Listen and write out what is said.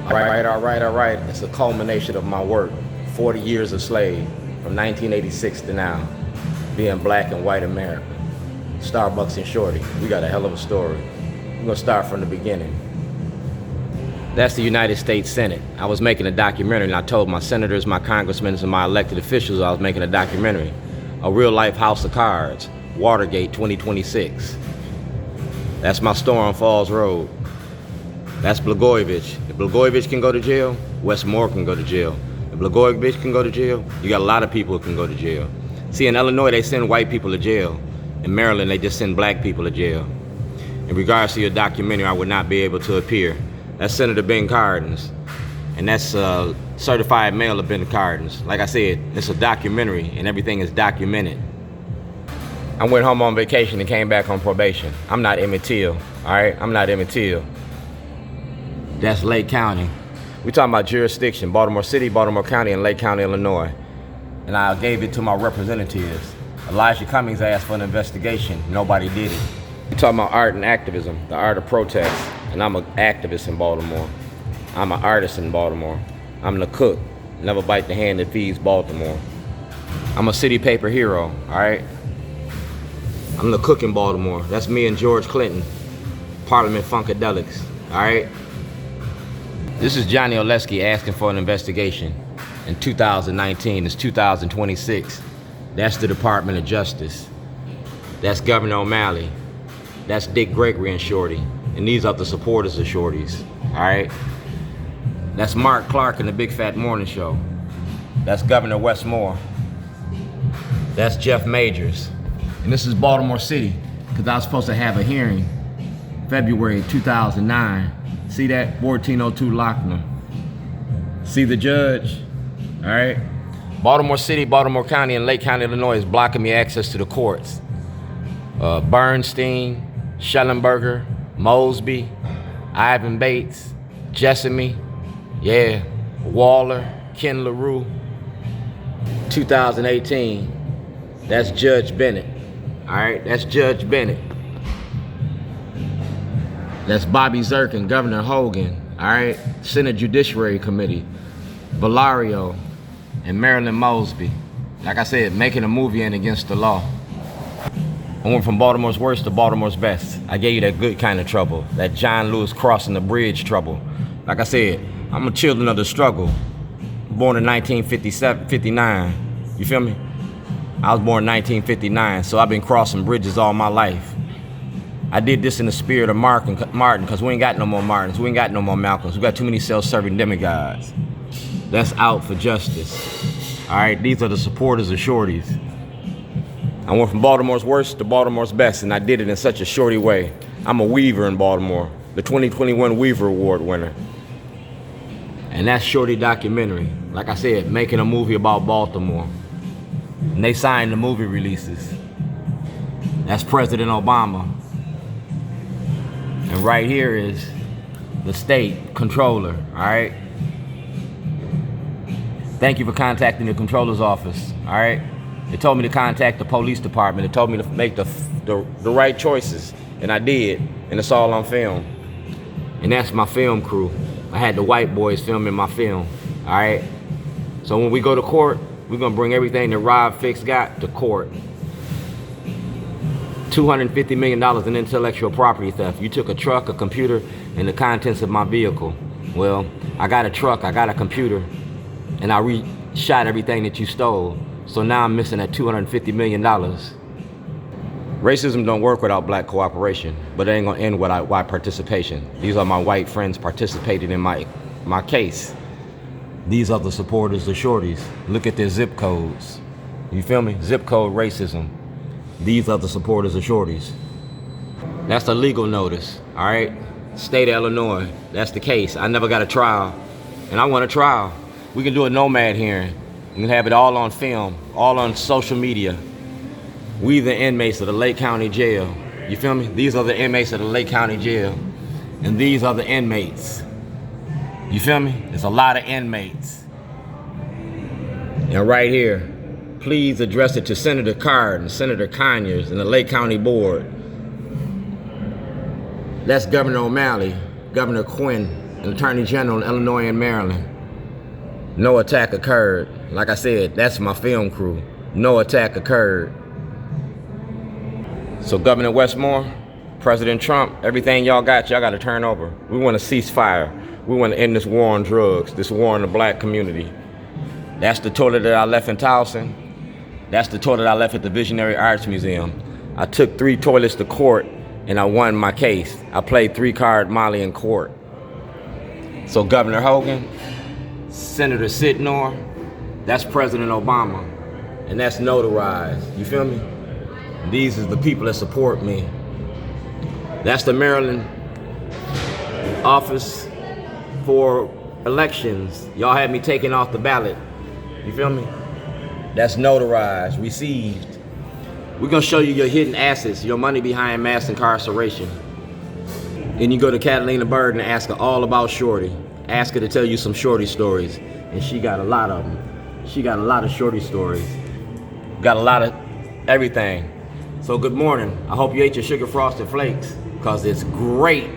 All right. It's a culmination of my work. 40 years a slave, from 1986 to now. Being black and white America. Starbucks and Shorty. We got a hell of a story. We're gonna start from the beginning. That's the United States Senate. I was making a documentary and I told my senators, my congressmen, and my elected officials I was making a documentary. A real life house of cards. Watergate 2026. That's my store on Falls Road. That's Blagojevich. If Blagojevich can go to jail, Westmore can go to jail. If Blagojevich can go to jail, you got a lot of people who can go to jail. See, in Illinois, they send white people to jail. In Maryland, they just send black people to jail. In regards to your documentary, I would not be able to appear. That's Senator Ben Cardin's. And that's certified mail of Ben Cardin's. Like I said, it's a documentary and everything is documented. I went home on vacation and came back on probation. I'm not Emmett Till, all right? I'm not Emmett Till. That's Lake County. We're talking about jurisdiction, Baltimore City, Baltimore County, and Lake County, Illinois. And I gave it to my representatives. Elijah Cummings asked for an investigation. Nobody did it. We're talking about art and activism, the art of protest. And I'm an activist in Baltimore. I'm an artist in Baltimore. I'm the cook. Never bite the hand that feeds Baltimore. I'm a city paper hero, all right? I'm the cook in Baltimore. That's me and George Clinton, Parliament Funkadelics, all right? This is Johnny Oleski asking for an investigation in 2019. It's 2026. That's the Department of Justice. That's Governor O'Malley. That's Dick Gregory and Shorty. And these are the supporters of Shorty's, all right? That's Mark Clark in the Big Fat Morning Show. That's Governor Westmore. That's Jeff Majors. And this is Baltimore City, because I was supposed to have a hearing February 2009. See that? 1402 Lochner. See the judge? All right? Baltimore City, Baltimore County, and Lake County, Illinois is blocking me access to the courts. Bernstein, Schellenberger, Mosby, Ivan Bates, Jessamy, yeah, Waller, Ken LaRue. 2018, that's Judge Bennett. All right, that's Judge Bennett. That's Bobby Zirkin, Governor Hogan, all right? Senate Judiciary Committee, Valario, and Marilyn Mosby. Like I said, making a movie and against the law. I went from Baltimore's worst to Baltimore's best. I gave you that good kind of trouble, that John Lewis crossing the bridge trouble. Like I said, I'm a children of the struggle. Born in 1959, you feel me? I was born in 1959, so I've been crossing bridges all my life. I did this in the spirit of Martin, because we ain't got no more Martins, we ain't got no more Malcolms, we got too many self-serving demigods. That's out for justice. All right, these are the supporters of Shorty's. I went from Baltimore's worst to Baltimore's best, and I did it in such a shorty way. I'm a weaver in Baltimore, the 2021 Weaver Award winner. And that's Shorty documentary. Like I said, making a movie about Baltimore. And they signed the movie releases. That's President Obama. And right here is the state controller, all right? Thank you for contacting the controller's office, all right? They told me to contact the police department. They told me to make the right choices, and I did, and it's all on film. And that's my film crew. I had the white boys filming my film, all right? So when we go to court, we're gonna bring everything that Rob Fix got to court. $250 million in intellectual property theft. You took a truck, a computer, and the contents of my vehicle. Well, I got a truck, I got a computer, and I shot everything that you stole. So now I'm missing that $250 million. Racism don't work without black cooperation, but it ain't gonna end without white participation. These are my white friends participating in my case. These are the supporters of Shorty's. Look at their zip codes. You feel me? Zip code racism. These are the supporters of Shorty's. That's a legal notice, all right? State of Illinois, that's the case. I never got a trial, and I want a trial. We can do a nomad hearing. We can have it all on film, all on social media. We the inmates of the Lake County Jail. You feel me? These are the inmates of the Lake County Jail. And these are the inmates. You feel me? There's a lot of inmates. And right here, please address it to Senator Karson, Senator Conyers, and the Lake County Board. That's Governor O'Malley, Governor Quinn, an attorney general in Illinois and Maryland. No attack occurred. Like I said, that's my film crew. No attack occurred. So Governor Westmore, President Trump, everything y'all got to turn over. We want to cease fire. We want to end this war on drugs, this war on the black community. That's the toilet that I left in Towson. That's the toilet I left at the Visionary Arts Museum. I took 3 toilets to court and I won my case. I played 3-card Molly in court. So Governor Hogan, Senator Sidnor, that's President Obama, and that's notarized. You feel me? These are the people that support me. That's the Maryland office for elections. Y'all had me taken off the ballot. You feel me? That's notarized, received. We're gonna show you your hidden assets, your money behind mass incarceration. Then you go to Catalina Bird and ask her all about Shorty. Ask her to tell you some Shorty stories. And she got a lot of them. She got a lot of Shorty stories. Got a lot of everything. So good morning. I hope you ate your sugar frosted flakes, because it's great.